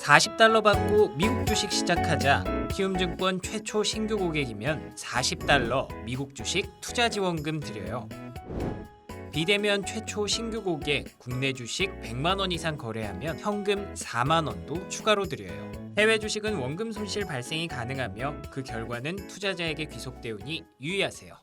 $40 받고 미국 주식 시작하자. 키움증권 최초 신규 고객이면 $40 미국 주식 투자 지원금 드려요. 비대면 최초 신규 고객 국내 주식 100만 원 이상 거래하면 현금 4만 원도 추가로 드려요. 해외 주식은 원금 손실 발생이 가능하며 그 결과는 투자자에게 귀속되오니 유의하세요.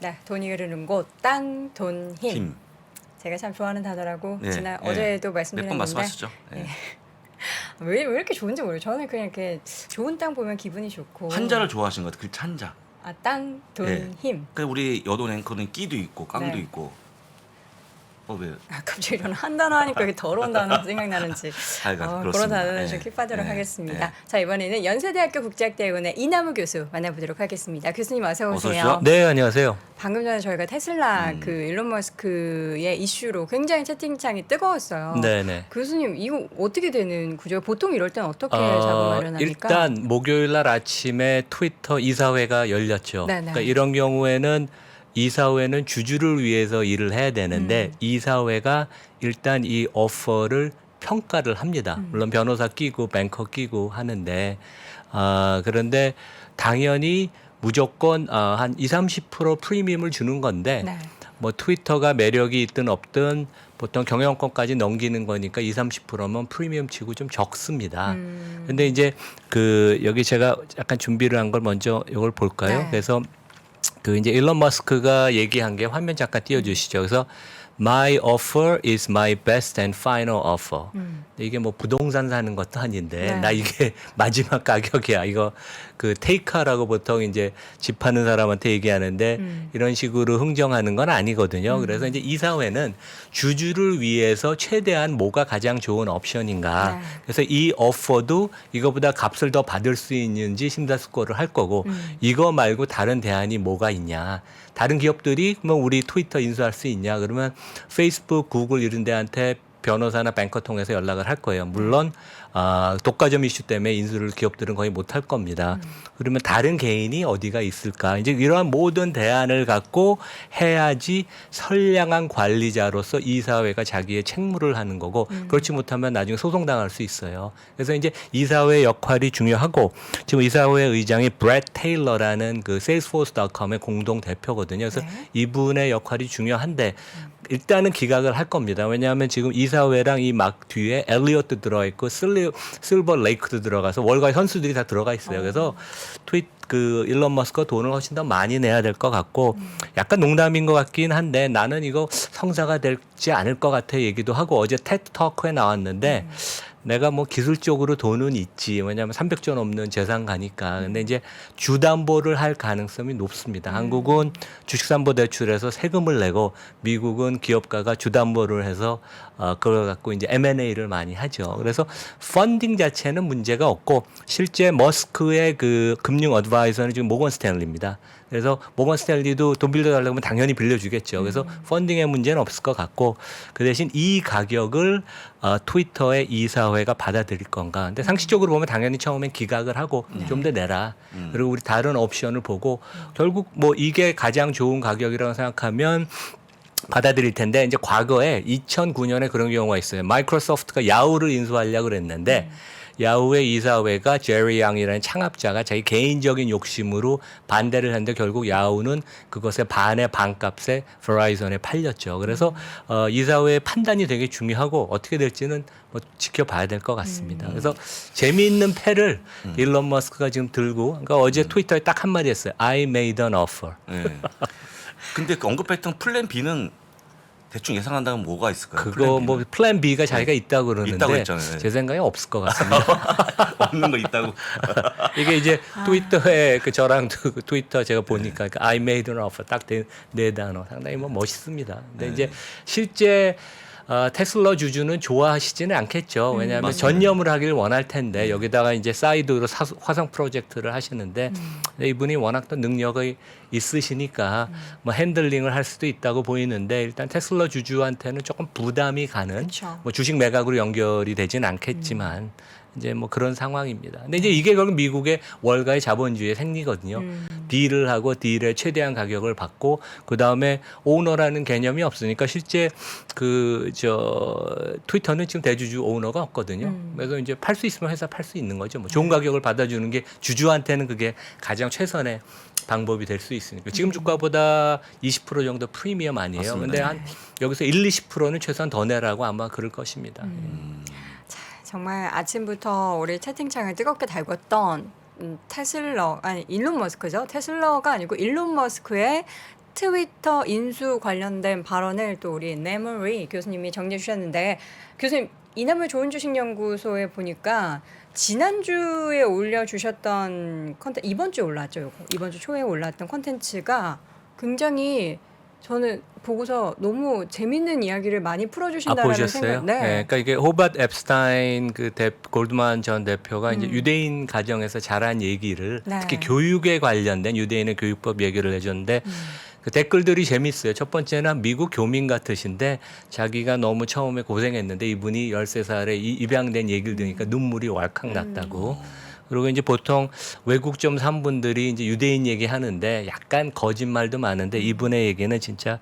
네, 돈이 흐르는 곳, 땅, 돈, 힘. 힘. 제가 참 좋아하는 단어라고 네, 지난 네. 어제도 몇 번 말씀드렸는데 말씀하셨죠? 네. 왜 이렇게 좋은지 모르겠어요. 저는 그냥 이렇게 좋은 땅 보면 기분이 좋고. 한자를 좋아하시는 것 같아요. 글자 한자. 아, 땅, 돈, 네. 힘. 그러니까 우리 여돈 앵커는 끼도 있고 깡도 네. 있고. 왜? 아, 갑자기 저는 한 단어 하니까 이렇게 더러운 단어 생각나는지 하여간 그런 그렇습니다. 단어는 네. 좀 킥받도록 네. 하겠습니다. 네. 자, 이번에는 연세대학교 국제학대학원의 이남우 교수 만나보도록 하겠습니다. 교수님 어서 어서 오세요. 오십시오. 네, 안녕하세요. 방금 전에 저희가 테슬라 그 일론 머스크의 이슈로 굉장히 채팅창이 뜨거웠어요. 네네. 교수님 이거 어떻게 되는 구조예요? 보통 이럴 땐 어떻게 작업 마련합니까? 일단 목요일 날 아침에 트위터 이사회가 열렸죠. 네네. 그러니까 이런 경우에는 이사회는 주주를 위해서 일을 해야 되는데 이사회가 일단 이 오퍼를 평가를 합니다. 물론 변호사 끼고 뱅커 끼고 하는데 그런데 당연히 무조건 한 20-30% 프리미엄을 주는 건데 네. 뭐 트위터가 매력이 있든 없든 보통 경영권까지 넘기는 거니까 20-30%면 프리미엄 치고 좀 적습니다. 근데 이제 그 여기 제가 약간 준비를 한 걸 먼저 이걸 볼까요? 네. 그래서 그 이제 일론 머스크가 얘기한 게 화면 잠깐 띄워주시죠. 그래서 My offer is my best and final offer. 이게 뭐 부동산 사는 것도 아닌데 네. 나 이게 마지막 가격이야. 이거 그 테이커라고 보통 이제 집 파는 사람한테 얘기하는데 이런 식으로 흥정하는 건 아니거든요. 그래서 이제 이사회는 주주를 위해서 최대한 뭐가 가장 좋은 옵션인가. 네. 그래서 이 오퍼도 이거보다 값을 더 받을 수 있는지 심사숙고를 할 거고 이거 말고 다른 대안이 뭐가 있냐. 다른 기업들이 뭐 우리 트위터 인수할 수 있냐. 그러면 페이스북, 구글 이런 데한테 변호사나 뱅커 통해서 연락을 할 거예요. 물론 독과점 이슈 때문에 인수를 기업들은 거의 못 할 겁니다. 그러면 다른 개인이 어디가 있을까? 이제 이러한 모든 대안을 갖고 해야지 선량한 관리자로서 이사회가 자기의 책무를 하는 거고 그렇지 못하면 나중에 소송당할 수 있어요. 그래서 이제 이사회의 역할이 중요하고 지금 이사회 의장이 브렛 테일러라는 그 salesforce.com의 공동 대표거든요. 그래서 네. 이분의 역할이 중요한데 일단은 기각을 할 겁니다. 왜냐하면 지금 이사회랑 이 막 뒤에 엘리엇도 들어있고 실버 레이크도 들어가서 월가의 선수들이 다 들어가 있어요. 그래서 그 일론 머스크가 돈을 훨씬 더 많이 내야 될 것 같고 약간 농담인 것 같긴 한데 나는 이거 성사가 되지 않을 것 같아 얘기도 하고 어제 테드 토크에 나왔는데 내가 뭐 기술적으로 돈은 있지. 왜냐하면 300조 넘는 재산 가니까. 근데 이제 주담보를 할 가능성이 높습니다. 한국은 주식담보대출에서 세금을 내고 미국은 기업가가 주담보를 해서 그걸 갖고 이제 M&A를 많이 하죠. 그래서 펀딩 자체는 문제가 없고 실제 머스크의 그 금융 어드바이저는 지금 모건 스탠리입니다. 그래서 모건 스탠리도 돈 빌려달라고 하면 당연히 빌려주겠죠. 그래서 펀딩의 문제는 없을 것 같고 그 대신 이 가격을 트위터의 이사회가 받아들일 건가. 근데 상식적으로 보면 당연히 처음엔 기각을 하고 좀 더 내라. 그리고 우리 다른 옵션을 보고 결국 뭐 이게 가장 좋은 가격이라고 생각하면 받아들일 텐데 이제 과거에 2009년에 그런 경우가 있어요. 마이크로소프트가 야후를 인수하려고 그랬는데 야후의 이사회가 제리 양이라는 창업자가 자기 개인적인 욕심으로 반대를 했는데 결국 야후는 그것의 반의 반값에 버라이즌에 팔렸죠. 그래서 이사회의 판단이 되게 중요하고 어떻게 될지는 뭐 지켜봐야 될 것 같습니다. 그래서 재미있는 패를 일론 머스크가 지금 들고 그러니까 어제 트위터에 딱 한마디 했어요. I made an offer. 네. 근데 그 언급했던 플랜 B는 대충 예상한다면 뭐가 있을까요? 그거 뭐 플랜 B가 자기가 있다고 그러는데 있다고 했잖아요. 네. 제 생각에 없을 것 같습니다. 없는 거 있다고. 이게 이제 트위터에 그 저랑 트위터 제가 보니까 그 I made an offer 딱 네 단어 상당히 뭐 멋있습니다. 근데 이제 실제 테슬라 주주는 좋아하시지는 않겠죠. 왜냐하면 맞습니다. 전념을 하길 원할 텐데 여기다가 이제 사이드로 화성 프로젝트를 하시는데 이분이 워낙 또 능력이 있으시니까 뭐 핸들링을 할 수도 있다고 보이는데 일단 테슬라 주주한테는 조금 부담이 가는 그쵸. 뭐 주식 매각으로 연결이 되진 않겠지만 이제 뭐 그런 상황입니다. 근데 이제 이게 결국 미국의 월가의 자본주의의 생리거든요. 딜을 하고 딜의 최대한 가격을 받고 그 다음에 오너라는 개념이 없으니까 실제 그 트위터는 지금 대주주 오너가 없거든요. 그래서 이제 팔 수 있으면 회사 팔 수 있는 거죠. 뭐 좋은 가격을 받아주는 게 주주한테는 그게 가장 최선의 방법이 될 수 있으니까 지금 주가보다 20% 정도 프리미엄 아니에요. 맞습니다. 근데 한 여기서 20%는 최소한 더 내라고 아마 그럴 것입니다. 정말 아침부터 우리 채팅창을 뜨겁게 달궜던 테슬라 아니 일론 머스크죠. 테슬라가 아니고 일론 머스크의 트위터 인수 관련된 발언을 또 우리 네머리 교수님이 정리해 주셨는데 교수님 이남을 좋은 주식 연구소에 보니까 지난주에 올려주셨던 컨텐츠 이번 주에 올랐죠. 요거. 이번 주 초에 올랐던 컨텐츠가 굉장히 저는 보고서 너무 재밌는 이야기를 많이 풀어주신다라는 보셨어요? 생각. 네. 그러니까 이게 호바트 앱스타인 그 골드만 전 대표가 이제 유대인 가정에서 자란 얘기를 네. 특히 교육에 관련된 유대인의 교육법 얘기를 해줬는데 그 댓글들이 재밌어요. 첫 번째는 미국 교민 같으신데 자기가 너무 처음에 고생했는데 이분이 13살에 입양된 얘기를 들으니까 눈물이 왈칵 났다고. 그리고 이제 보통 외국 좀 산 분들이 이제 유대인 얘기하는데 약간 거짓말도 많은데 이분의 얘기는 진짜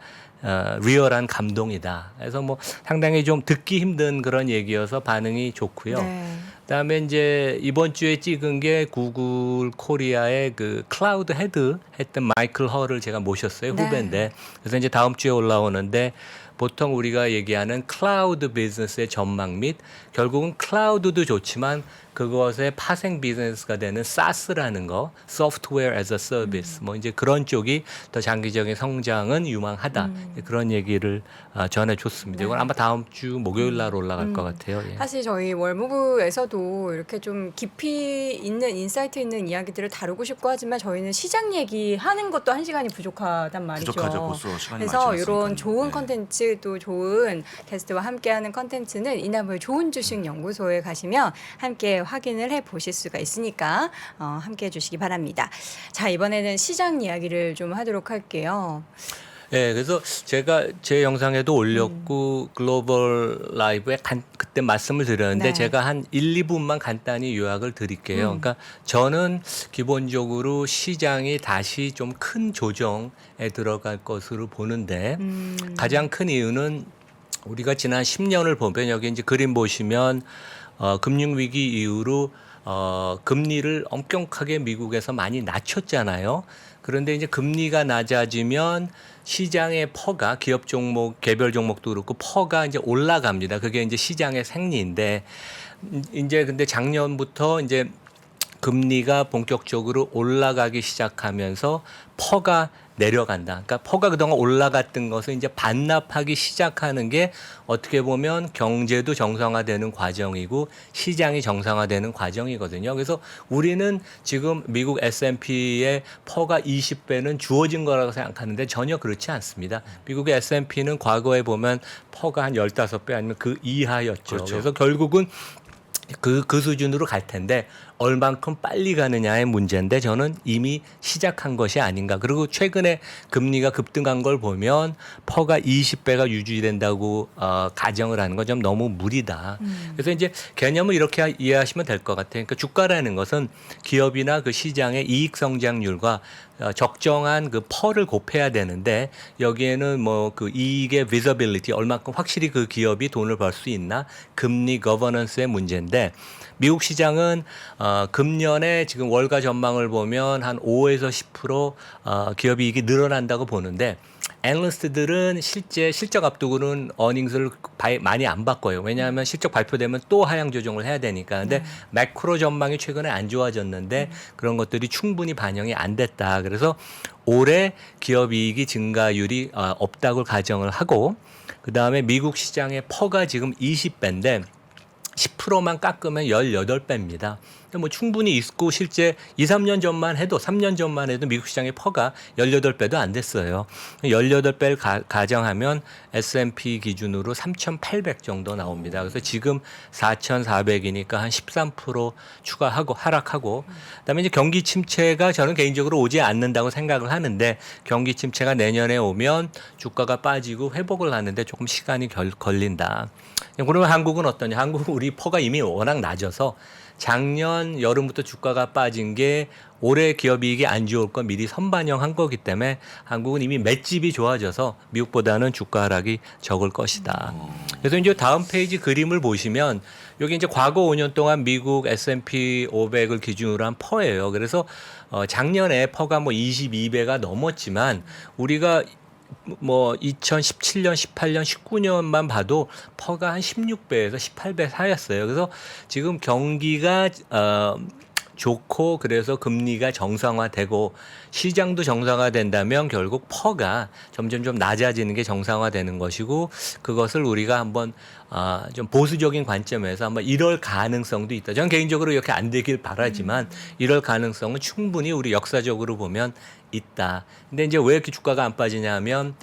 리얼한 감동이다. 그래서 뭐 상당히 좀 듣기 힘든 그런 얘기여서 반응이 좋고요. 네. 그다음에 이제 이번 주에 찍은 게 구글 코리아의 그 클라우드 헤드 했던 마이클 허를 제가 모셨어요. 네. 후배인데 그래서 이제 다음 주에 올라오는데 보통 우리가 얘기하는 클라우드 비즈니스의 전망 및 결국은 클라우드도 좋지만 그것의 파생 비즈니스가 되는 SaaS라는 거, Software as a Service, 뭐 이제 그런 쪽이 더 장기적인 성장은 유망하다. 그런 얘기를 전해줬습니다. 이건 아마 다음 주 목요일 날 올라갈 것 같아요. 예. 사실 저희 월무부에서도 이렇게 좀 깊이 있는 인사이트 있는 이야기들을 다루고 싶고 하지만 저희는 시장 얘기하는 것도 한 시간이 부족하단 말이죠. 부족하죠. 벌써 시간이 그래서 많이 지났으니까요. 이런 좋은 네. 컨텐츠 또 좋은 게스트와 함께하는 컨텐츠는 이남을 좋은 주식 연구소에 가시면 함께 확인을 해 보실 수가 있으니까 함께 해주시기 바랍니다. 자 이번에는 시장 이야기를 좀 하도록 할게요. 네, 그래서 제가 제 영상에도 올렸고 글로벌 라이브에 그때 말씀을 드렸는데 네. 제가 한 1, 2분만 간단히 요약을 드릴게요. 그러니까 저는 기본적으로 시장이 다시 좀 큰 조정에 들어갈 것으로 보는데 가장 큰 이유는 우리가 지난 10년을 보면 여기 이제 그림 보시면 금융위기 이후로 금리를 엄격하게 미국에서 많이 낮췄잖아요. 그런데 이제 금리가 낮아지면 시장의 퍼가 기업 종목, 개별 종목도 그렇고 퍼가 이제 올라갑니다. 그게 이제 시장의 생리인데 이제 근데 작년부터 이제 금리가 본격적으로 올라가기 시작하면서 퍼가 내려간다. 그러니까 퍼가 그동안 올라갔던 것을 이제 반납하기 시작하는 게 어떻게 보면 경제도 정상화되는 과정이고 시장이 정상화되는 과정이거든요. 그래서 우리는 지금 미국 S&P의 퍼가 20배는 주어진 거라고 생각하는데 전혀 그렇지 않습니다. 미국의 S&P는 과거에 보면 퍼가 한 15배 아니면 그 이하였죠. 그렇죠. 그래서 결국은 그 수준으로 갈 텐데 얼만큼 빨리 가느냐의 문제인데 저는 이미 시작한 것이 아닌가. 그리고 최근에 금리가 급등한 걸 보면 퍼가 20배가 유지된다고 가정을 하는 건 좀 너무 무리다. 그래서 이제 개념을 이렇게 이해하시면 될 것 같아요. 그러니까 주가라는 것은 기업이나 그 시장의 이익 성장률과 적정한 그 퍼를 곱해야 되는데 여기에는 뭐 그 이익의 visibility 얼마큼 확실히 그 기업이 돈을 벌 수 있나 금리 거버넌스의 문제인데 미국 시장은 금년에 지금 월가 전망을 보면 한 5에서 10% 기업 이익이 늘어난다고 보는데 애널리스트들은 실제 실적 앞두고는 어닝스를 많이 안 바꿔요. 왜냐하면 실적 발표되면 또 하향 조정을 해야 되니까. 근데 매크로 전망이 최근에 안 좋아졌는데 그런 것들이 충분히 반영이 안 됐다. 그래서 올해 기업 이익이 증가율이 없다고 가정을 하고 그다음에 미국 시장의 퍼가 지금 20배인데 10%만 깎으면 18배입니다. 뭐 충분히 있고 실제 2, 3년 전만 해도 3년 전만 해도 미국 시장의 퍼가 18배도 안 됐어요. 18배를 가정하면 S&P 기준으로 3,800 정도 나옵니다. 그래서 지금 4,400이니까 한 13% 추가하고 하락하고 그다음에 이제 경기 침체가 저는 개인적으로 오지 않는다고 생각을 하는데 경기 침체가 내년에 오면 주가가 빠지고 회복을 하는데 조금 시간이 걸린다. 그러면 한국은 어떠냐? 한국은 우리 퍼가 이미 워낙 낮아서 작년 여름부터 주가가 빠진 게 올해 기업이익이 안 좋을 건 미리 선반영한 거기 때문에 한국은 이미 맷집이 좋아져서 미국보다는 주가 하락이 적을 것이다. 그래서 이제 다음 페이지 그림을 보시면 여기 이제 과거 5년 동안 미국 S&P 500을 기준으로 한 퍼예요. 그래서 작년에 퍼가 뭐 22배가 넘었지만 우리가 뭐 2017년, 18년, 19년만 봐도 퍼가 한 16배에서 18배 사이였어요. 그래서 지금 경기가 좋고 그래서 금리가 정상화되고 시장도 정상화된다면 결국 퍼가 점점 좀 낮아지는 게 정상화되는 것이고 그것을 우리가 한번 좀 보수적인 관점에서 한번 이럴 가능성도 있다. 저는 개인적으로 이렇게 안 되길 바라지만 이럴 가능성은 충분히 우리 역사적으로 보면 있다. 근데 이제 왜 이렇게 주가가 안 빠지냐 하면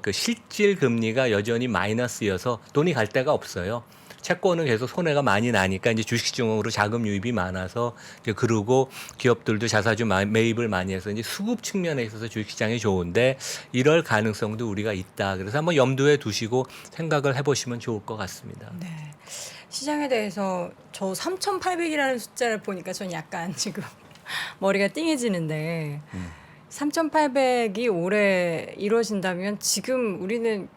그 실질 금리가 여전히 마이너스여서 돈이 갈 데가 없어요. 채권은 계속 손해가 많이 나니까 이제 주식시장으로 자금 유입이 많아서 이제 그러고 기업들도 자사주 매입을 많이 해서 이제 수급 측면에 있어서 주식시장이 좋은데 이럴 가능성도 우리가 있다. 그래서 한번 염두에 두시고 생각을 해보시면 좋을 것 같습니다. 네. 시장에 대해서 저 3,800이라는 숫자를 보니까 전 약간 지금 머리가 띵해지는데 3,800이 올해 이루어진다면 지금 우리는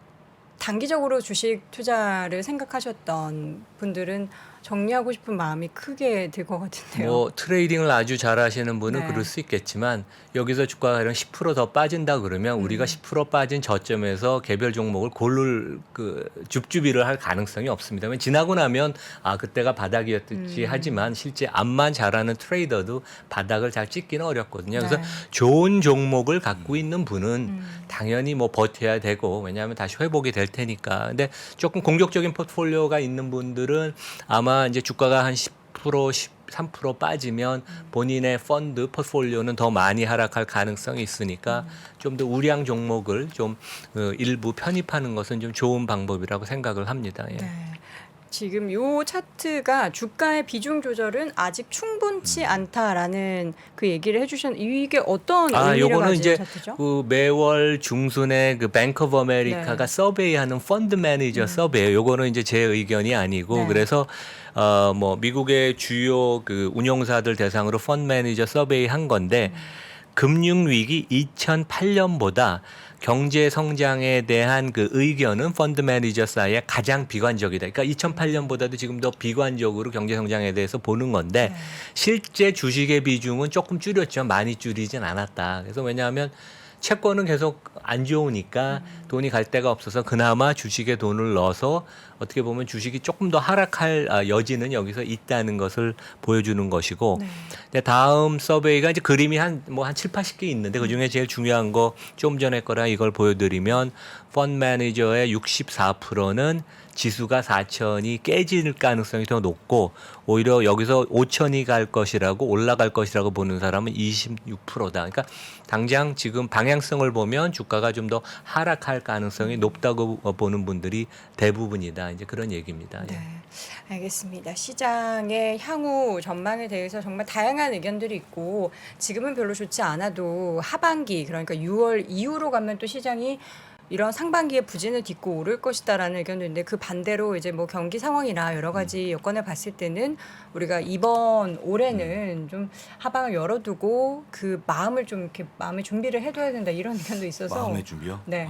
단기적으로 주식 투자를 생각하셨던 분들은 정리하고 싶은 마음이 크게 들 것 같은데요. 뭐 트레이딩을 아주 잘하시는 분은 네. 그럴 수 있겠지만 여기서 주가가 이런 10% 더 빠진다 그러면 우리가 10% 빠진 저점에서 개별 종목을 고를 그 줍줍이를 할 가능성이 없습니다. 지나고 나면 그때가 바닥이었지 하지만 실제 암만 잘하는 트레이더도 바닥을 잘 찍기는 어렵거든요. 그래서 네. 좋은 종목을 갖고 있는 분은 당연히 뭐 버텨야 되고 왜냐하면 다시 회복이 될 테니까. 근데 조금 공격적인 포트폴리오가 있는 분들은 아마 이제 주가가 한 10% 13% 빠지면 본인의 펀드 포트폴리오는 더 많이 하락할 가능성이 있으니까 좀 더 우량 종목을 좀 일부 편입하는 것은 좀 좋은 방법이라고 생각을 합니다. 예. 네. 지금 요 차트가 주가의 비중 조절은 아직 충분치 않다라는 그 얘기를 해주셨는데 이게 어떤 의미를 요거는 가진 이제 차트죠? 그 매월 중순에 그 뱅크 오브 아메리카가 네. 서베이하는 펀드 매니저 서베이. 요거는 이제 제 의견이 아니고 네. 그래서 뭐 미국의 주요 그 운용사들 대상으로 펀드 매니저 서베이 한 건데 금융 위기 2008년보다 경제 성장에 대한 그 의견은 펀드 매니저 사이에 가장 비관적이다. 그러니까 2008년보다도 지금 더 비관적으로 경제 성장에 대해서 보는 건데 네. 실제 주식의 비중은 조금 줄였지만 많이 줄이진 않았다. 그래서 왜냐하면 채권은 계속 안 좋으니까 돈이 갈 데가 없어서 그나마 주식에 돈을 넣어서 어떻게 보면 주식이 조금 더 하락할 여지는 여기서 있다는 것을 보여주는 것이고 네. 근데 다음 서베이가 이제 그림이 한 7, 80개 있는데 그중에 제일 중요한 거 좀 전에 거라 이걸 보여드리면 펀드 매니저의 64%는 지수가 4,000이 깨질 가능성이 더 높고 오히려 여기서 5,000이 갈 것이라고 올라갈 것이라고 보는 사람은 26%다. 그러니까 당장 지금 방향성을 보면 주가가 좀 더 하락할 가능성이 높다고 보는 분들이 대부분이다. 이제 그런 얘기입니다. 네, 알겠습니다. 시장의 향후 전망에 대해서 정말 다양한 의견들이 있고 지금은 별로 좋지 않아도 하반기 그러니까 6월 이후로 가면 또 시장이 이런 상반기에 부진을 딛고 오를 것이다라는 의견도 있는데 그 반대로 이제 뭐 경기 상황이나 여러 가지 여건을 봤을 때는 우리가 이번 올해는 좀 하방을 열어두고 그 마음을 좀 이렇게 마음의 준비를 해둬야 된다 이런 의견도 있어서 마음의 준비요? 네.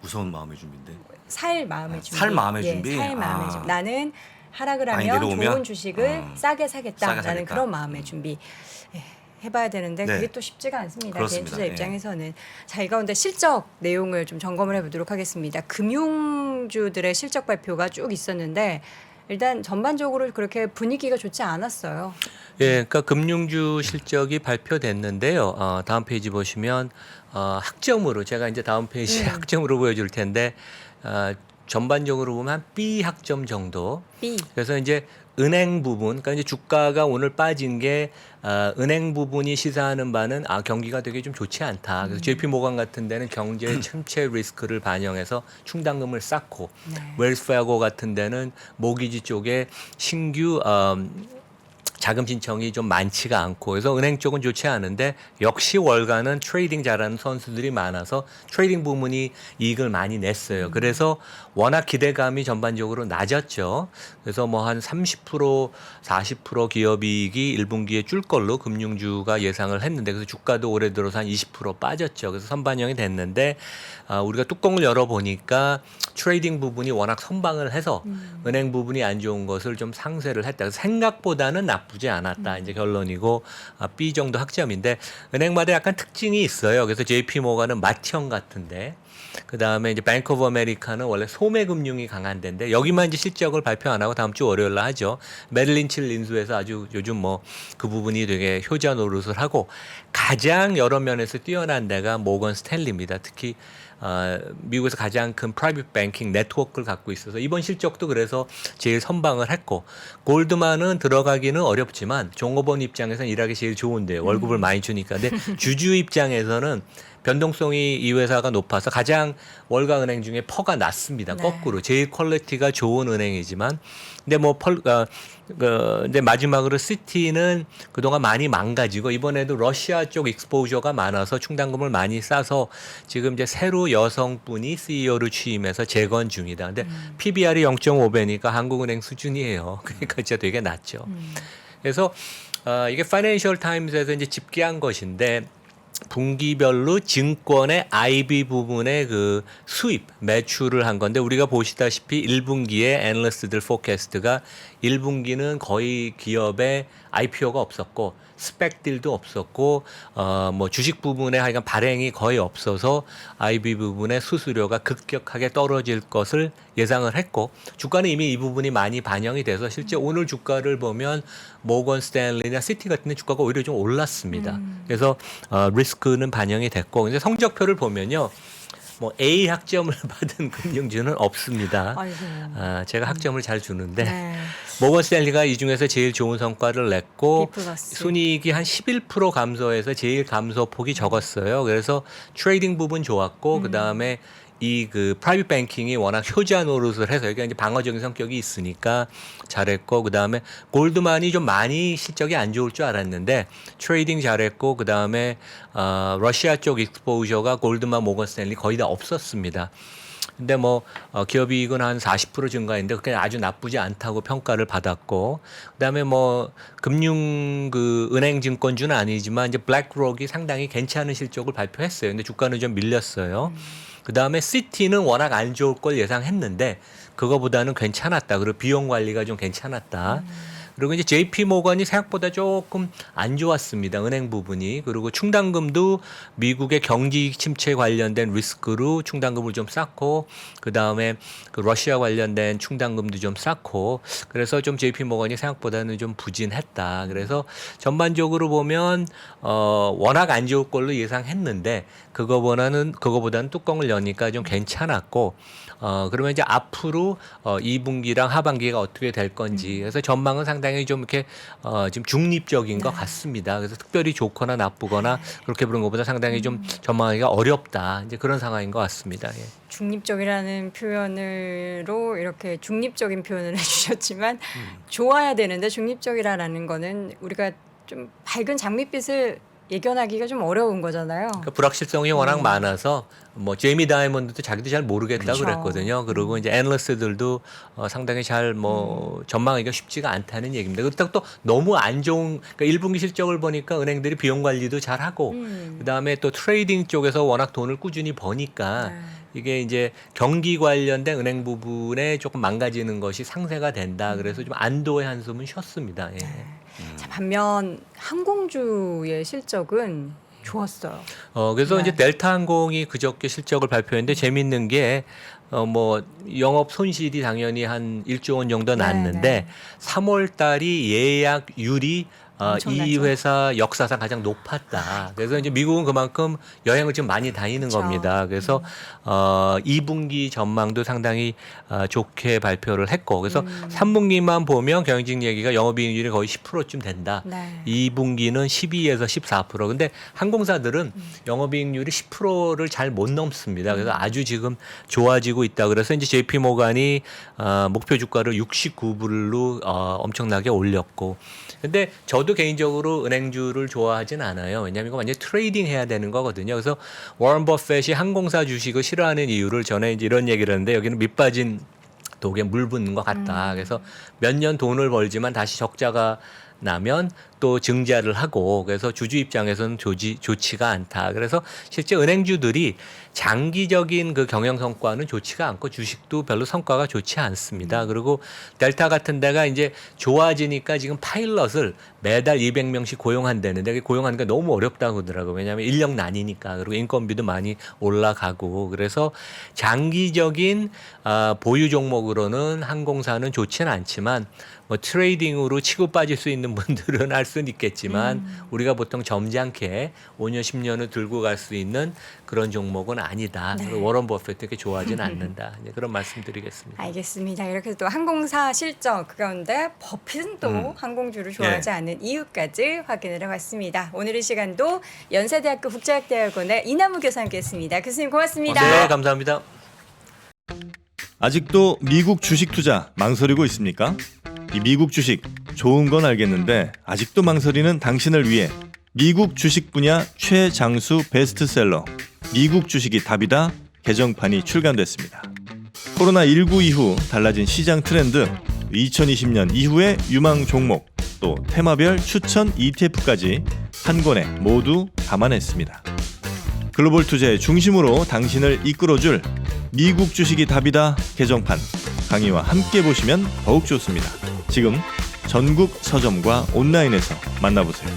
무서운 마음의 준비인데. 살 마음의 준비. 살 마음의 준비? 살 마음의 준비. 나는 하락을 많이 하면 내려오면? 좋은 주식을 싸게 사겠다라는 싸게 사겠다. 그런 마음의 준비. 해봐야 되는데 네. 그게 또 쉽지가 않습니다. 그렇습니다. 개인 투자 예. 입장에서는. 자, 이 가운데 실적 내용을 좀 점검을 해보도록 하겠습니다. 금융주들의 실적 발표가 쭉 있었는데 일단 전반적으로 그렇게 분위기가 좋지 않았어요. 예, 그러니까 금융주 실적이 발표됐는데요. 다음 페이지 보시면 학점으로 제가 이제 다음 페이지 학점으로 보여줄 텐데 전반적으로 보면 한 B 학점 정도. B. 그래서 이제 은행 부분, 그러니까 이제 주가가 오늘 빠진 게 은행 부분이 시사하는 바는 경기가 되게 좀 좋지 않다. 그래서 JP 모건 같은 데는 경제 침체 리스크를 반영해서 충당금을 쌓고, 네. 웰스 파고 같은 데는 모기지 쪽에 신규 자금 신청이 좀 많지가 않고 그래서 은행 쪽은 좋지 않은데 역시 월가는 트레이딩 잘하는 선수들이 많아서 트레이딩 부문이 이익을 많이 냈어요. 그래서 워낙 기대감이 전반적으로 낮았죠. 그래서 뭐 한 30% 40% 기업이익이 1분기에 줄 걸로 금융주가 예상을 했는데 그래서 주가도 올해 들어서 한 20% 빠졌죠. 그래서 선반영이 됐는데 우리가 뚜껑을 열어보니까 트레이딩 부분이 워낙 선방을 해서 은행 부분이 안 좋은 것을 좀 상쇄를 했다. 그래서 생각보다는 나쁘지 않았다. 이제 결론이고 B 정도 학점인데 은행마다 약간 특징이 있어요. 그래서 JP 모건은 맏형 같은데 그 다음에 이제 뱅크 오브 아메리카는 원래 소매 금융이 강한 데인데 여기만 이제 실적을 발표 안 하고 다음 주 월요일 날 하죠. 메릴린치를 인수해서 아주 요즘 뭐 그 부분이 되게 효자 노릇을 하고 가장 여러 면에서 뛰어난 데가 모건 스탠리입니다. 특히 미국에서 가장 큰 프라이빗 뱅킹 네트워크를 갖고 있어서 이번 실적도 그래서 제일 선방을 했고 골드만은 들어가기는 어렵지만 종업원 입장에서는 일하기 제일 좋은데요. 월급을 많이 주니까. 근데 주주 입장에서는 변동성이 이 회사가 높아서 가장 월가 은행 중에 퍼가 낮습니다. 네. 거꾸로 제일 퀄리티가 좋은 은행이지만 근데 뭐 근데 마지막으로 시티는 그동안 많이 망가지고 이번에도 러시아 쪽 익스포저가 많아서 충당금을 많이 싸서 지금 이제 새로 여성분이 CEO로 취임해서 재건 중이다. 근데 PBR이 0.5배니까 한국은행 수준이에요. 그러니까 진짜 되게 낮죠. 그래서 이게 파이낸셜 타임스에서 이제 집계한 것인데 분기별로 증권의 IB 부분의 그 수입, 매출을 한 건데 우리가 보시다시피 1분기에 애널리스트들 포캐스트가 1분기는 거의 기업에 IPO가 없었고 스펙딜도 없었고 뭐 주식 부분에 하여간 발행이 거의 없어서 IB 부분의 수수료가 급격하게 떨어질 것을 예상을 했고 주가는 이미 이 부분이 많이 반영이 돼서 실제 오늘 주가를 보면 모건 스탠리나 시티 같은 데 주가가 오히려 좀 올랐습니다. 그래서 리스크는 반영이 됐고 이제 성적표를 보면요. 뭐 A 학점을 받은 금융주는 없습니다. 제가 학점을 잘 주는데 네. 모건 스탠리가 이 중에서 제일 좋은 성과를 냈고 B 플러스. 순이익이 한 11% 감소해서 제일 감소폭이 적었어요. 그래서 트레이딩 부분 좋았고 그다음에 이 그 프라이빗 뱅킹이 워낙 효자 노릇을 해서 여기가 이제 방어적인 성격이 있으니까 잘했고 그다음에 골드만이 좀 많이 실적이 안 좋을 줄 알았는데 트레이딩 잘했고 그다음에 러시아 쪽 익스포저가 골드만 모건 스탠리 거의 다 없었습니다. 근데 뭐 기업이익은 한 40% 증가했는데 그게 아주 나쁘지 않다고 평가를 받았고 그다음에 뭐 금융 그 은행 증권주는 아니지만 이제 블랙록이 상당히 괜찮은 실적을 발표했어요. 근데 주가는 좀 밀렸어요. 그다음에 시티는 워낙 안 좋을 걸 예상했는데 그거보다는 괜찮았다. 그리고 비용 관리가 좀 괜찮았다. 그리고 이제 JP 모건이 생각보다 조금 안 좋았습니다. 은행 부분이. 그리고 충당금도 미국의 경기 침체 관련된 리스크로 충당금을 좀 쌓고 그다음에 그 러시아 관련된 충당금도 좀 쌓고 그래서 좀 JP 모건이 생각보다는 좀 부진했다. 그래서 전반적으로 보면 워낙 안 좋을 걸로 예상했는데 그거보다는 뚜껑을 여니까 좀 괜찮았고 그러면 이제 앞으로 2분기랑 하반기가 어떻게 될 건지 그래서 전망은 상당히 좀 이렇게 지금 중립적인 것 같습니다. 그래서 특별히 좋거나 나쁘거나 그렇게 보는 것보다 상당히 좀 전망하기가 어렵다. 이제 그런 상황인 것 같습니다. 예. 중립적이라는 표현으로 이렇게 중립적인 표현을 해주셨지만 좋아야 되는데 중립적이라는 거는 우리가 좀 밝은 장밋빛을 예견하기가 좀 어려운 거잖아요. 그러니까 불확실성이 워낙 많아서 뭐 제이미 다이먼드도 자기도 잘 모르겠다고 그렇죠. 그랬거든요. 그리고 이제 애널리스트들도 상당히 잘 뭐 전망하기가 쉽지가 않다는 얘기입니다. 그렇다고 또 너무 안 좋은 그러니까 1분기 실적을 보니까 은행들이 비용 관리도 잘 하고 그다음에 또 트레이딩 쪽에서 워낙 돈을 꾸준히 버니까 이게 이제 경기 관련된 은행 부분에 조금 망가지는 것이 상쇄가 된다. 그래서 좀 안도의 한숨은 쉬었습니다. 예. 자, 반면 항공주의 실적은 좋았어요. 그래서 네. 이제 델타 항공이 그저께 실적을 발표했는데 재밌는 게 뭐 영업 손실이 당연히 한 1조 원 정도 났는데 네. 3월 달이 예약률이 이 엄청나죠. 회사 역사상 가장 높았다. 그래서 이제 미국은 그만큼 여행을 좀 많이 다니는 그쵸. 겁니다. 그래서 2분기 전망도 상당히 좋게 발표를 했고, 그래서 3분기만 보면 경영진 얘기가 영업이익률이 거의 10%쯤 된다. 네. 2분기는 12에서 14%. 근데 항공사들은 영업이익률이 10%를 잘 못 넘습니다. 그래서 아주 지금 좋아지고 있다. 그래서 이제 JP 모간이 목표 주가를 69불로 엄청나게 올렸고. 근데 저도 개인적으로 은행주를 좋아하진 않아요. 왜냐하면 이거 완전 트레이딩 해야 되는 거거든요. 그래서 워런 버핏이 항공사 주식을 싫어하는 이유를 전에 이제 이런 얘기를 했는데 여기는 밑빠진 독에 물 붓는 것 같다. 그래서 몇 년 돈을 벌지만 다시 적자가 나면 또 증자를 하고, 그래서 주주 입장에서는 좋지가 않다. 그래서 실제 은행주들이 장기적인 그 경영 성과는 좋지가 않고 주식도 별로 성과가 좋지 않습니다. 그리고 델타 같은 데가 이제 좋아지니까 지금 파일럿을 매달 200명씩 고용한다는데 고용하는 게 너무 어렵다고 하더라고요. 왜냐하면 인력난이니까. 그리고 인건비도 많이 올라가고. 그래서 장기적인 보유 종목으로는 항공사는 좋지는 않지만 뭐 트레이딩으로 치고 빠질 수 있는 분들은 할 수는 있겠지만 우리가 보통 점잖게 5년 10년을 들고 갈 수 있는 그런 종목은 아니다. 네. 그리고 워런 버핏 이렇게 좋아하지는 않는다. 이제 그런 말씀드리겠습니다. 알겠습니다. 이렇게 또 항공사 실적 그 가운데 버핏은 또 항공주를 좋아하지 않는 이유까지 확인을 해봤습니다. 오늘 이 시간도 연세대학교 국제학대학원의 이남우 교수와 함께했습니다. 교수님 고맙습니다. 네, 감사합니다. 아직도 미국 주식 투자 망설이고 있습니까? 이 미국 주식 좋은 건 알겠는데 아직도 망설이는 당신을 위해 미국 주식 분야 최장수 베스트셀러 미국 주식이 답이다 개정판이 출간됐습니다. 코로나19 이후 달라진 시장 트렌드, 2020년 이후의 유망 종목, 또 테마별 추천 ETF까지 한 권에 모두 담아냈습니다. 글로벌 투자의 중심으로 당신을 이끌어줄 미국 주식이 답이다 개정판 강의와 함께 보시면 더욱 좋습니다. 지금 전국 서점과 온라인에서 만나보세요.